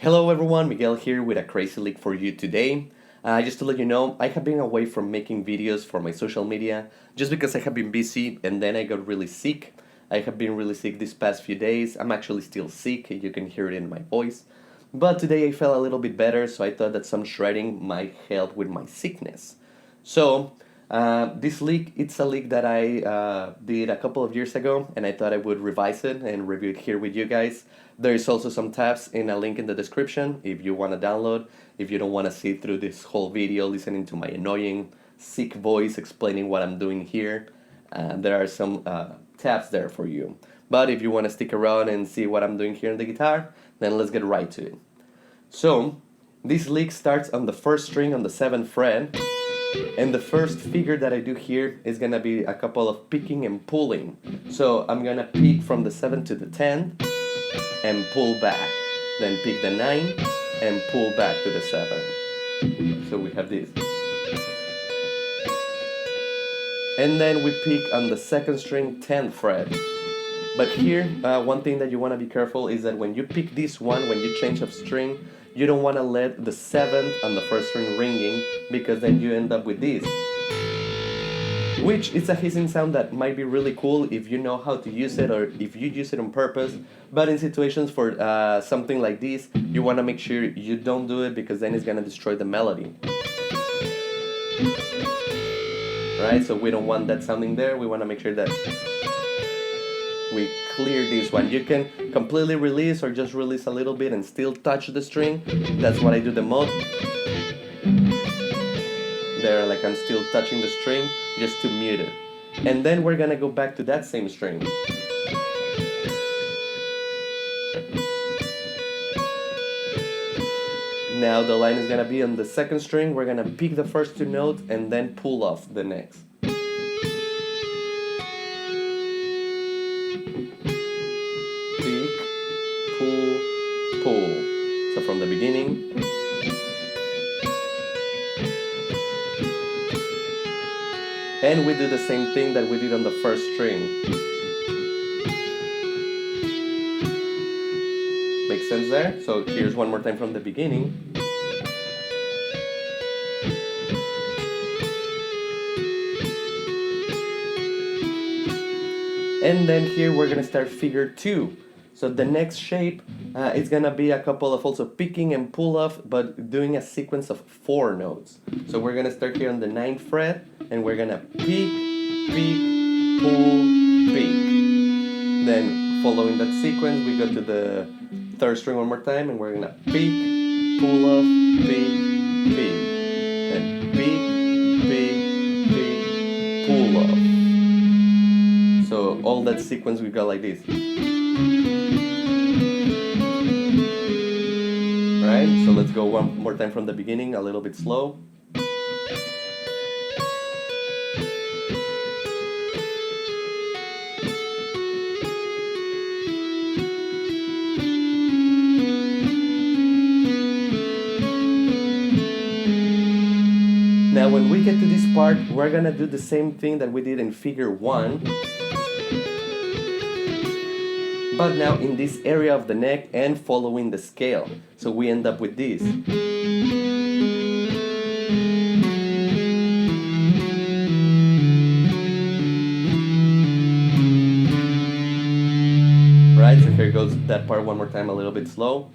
Hello everyone, Miguel here with a crazy leak for you today. Just to let you know, I have been away from making videos for my social media just because I have been busy and then I got really sick. I have been really sick these past few days. I'm actually still sick, you can hear it in my voice. But today I felt a little bit better, so I thought that some shredding might help with my sickness. So, this leak, it's a leak that I did a couple of years ago, and I thought I would revise it and review it here with you guys. There is also some tabs in a link in the description if you want to download, if you don't want to sit through this whole video listening to my annoying, sick voice explaining what I'm doing here. There are some tabs there for you. But if you want to stick around and see what I'm doing here on the guitar, then let's get right to it. So, this lick starts on the first string on the 7th fret, and the first figure that I do here is gonna be a couple of picking and pulling. So I'm gonna pick from the 7th to the 10th and pull back, then pick the 9 and pull back to the 7. So we have this. And then we pick on the 2nd string 10th fret. But here, one thing that you want to be careful is that when you pick this one, when you change of string, you don't want to let the 7th on the 1st string ringing, because then you end up with this. Which is a hissing sound that might be really cool if you know how to use it or if you use it on purpose. But in situations for something like this, you want to make sure you don't do it, because then it's going to destroy the melody. Right? So we don't want that sounding there. We want to make sure that we clear this one. You can completely release or just release a little bit and still touch the string. That's what I do the most. There, like I'm still touching the string just to mute it. And then we're gonna go back to that same string. Now the line is gonna be on the 2nd string. We're gonna pick the first 2 notes and then pull off the next. Pull. So from the beginning. And we do the same thing that we did on the 1st string. Makes sense there? So here's one more time from the beginning. And then here we're gonna start figure 2. So the next shape is gonna be a couple of also picking and pull off, but doing a sequence of 4 notes. So we're gonna start here on the 9th fret, and we're gonna pick, pull, pick. Then following that sequence, we go to the 3rd string one more time, and we're gonna pick, pull off, pick, then pick, pull off. So all that sequence we got like this. Right? So let's go one more time from the beginning, a little bit slow. Now when we get to this part, we're gonna do the same thing that we did in figure 1. But now in this area of the neck and following the scale. So we end up with this. Right, so here goes that part one more time, a little bit slow.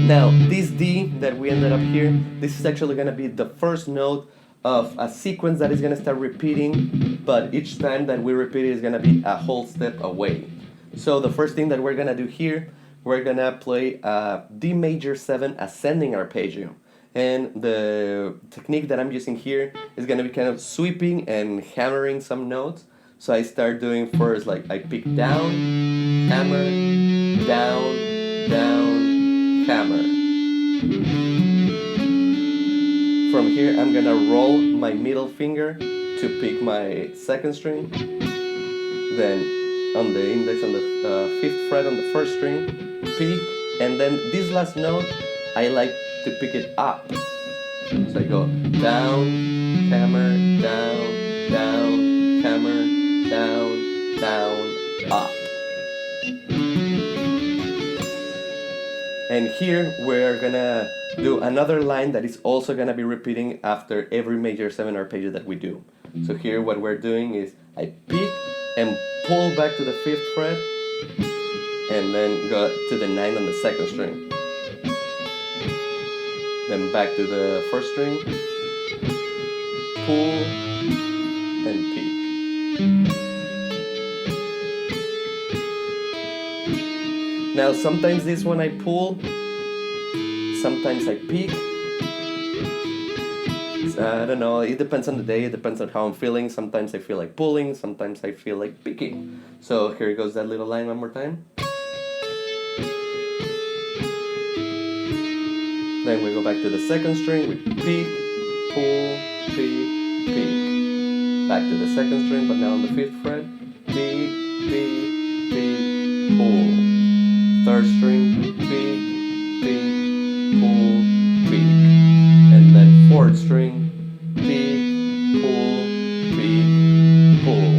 Now, this D that we ended up here, this is actually going to be the first note of a sequence that is going to start repeating, but each time that we repeat it is going to be a whole step away. So the first thing that we're going to do here, we're going to play a D major 7 ascending arpeggio. And the technique that I'm using here is going to be kind of sweeping and hammering some notes. So I start doing first, like I pick down, hammer, down, hammer. From here, I'm gonna roll my middle finger to pick my second string, then on the index on the 5th fret on the 1st string, pick, and then this last note I like to pick it up. So I go down, hammer, down, down, hammer, down, down, up. And here we're gonna do another line that is also gonna be repeating after every major 7 arpeggio that we do. So here what we're doing is I pick and pull back to the 5th fret and then go to the 9 on the 2nd string. Then back to the 1st string, pull and pick. Now sometimes this one I pull, sometimes I pick. I don't know, it depends on the day, it depends on how I'm feeling. Sometimes I feel like pulling, sometimes I feel like picking. So here goes that little line one more time. Then we go back to the 2nd string, we pick, pull, pick, pick. Back to the 2nd string, but now on the 5th fret, pick, pick, pick, pull. 3rd string, pick, pick, pull, pick. And then 4th string, pick, pull, pick, pull.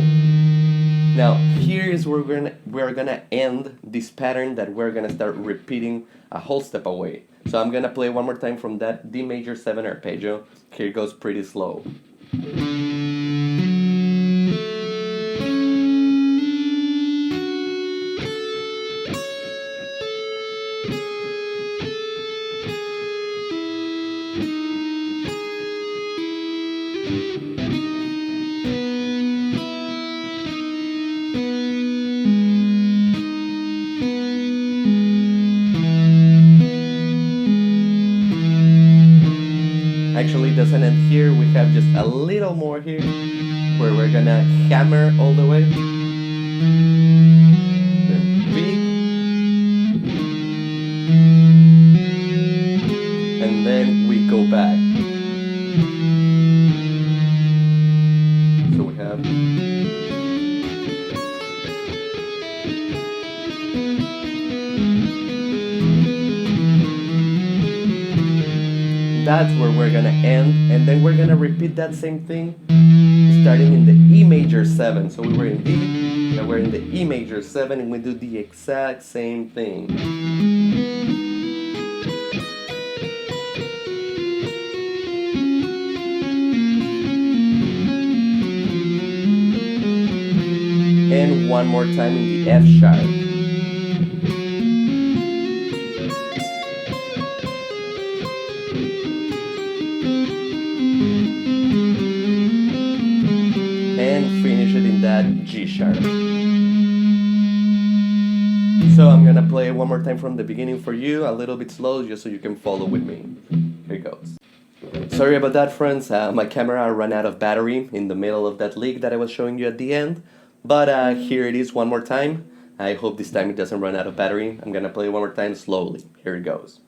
Now here is where we're gonna end this pattern that we're gonna start repeating a whole step away. So I'm gonna play one more time from that D major 7 arpeggio. Here it goes pretty slow. Actually, it doesn't end here. We have just a little more here where we're gonna hammer all the way. Then pick. And then we go back. So we have. That's where we're gonna end, and then we're gonna repeat that same thing starting in the E major 7. So we were in D, and we're in the E major 7, and we do the exact same thing. And one more time in the F sharp. And finish it in that G sharp. So I'm gonna play one more time from the beginning for you, a little bit slow, just so you can follow with me. Here it goes. Sorry about that, friends. My camera ran out of battery in the middle of that lick that I was showing you at the end. But here it is one more time. I hope this time it doesn't run out of battery. I'm gonna play it one more time slowly. Here it goes.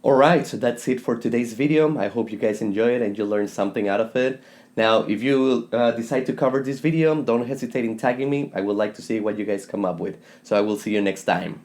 Alright, so that's it for today's video. I hope you guys enjoyed and you learned something out of it. Now, if you decide to cover this video, don't hesitate in tagging me. I would like to see what you guys come up with. So I will see you next time.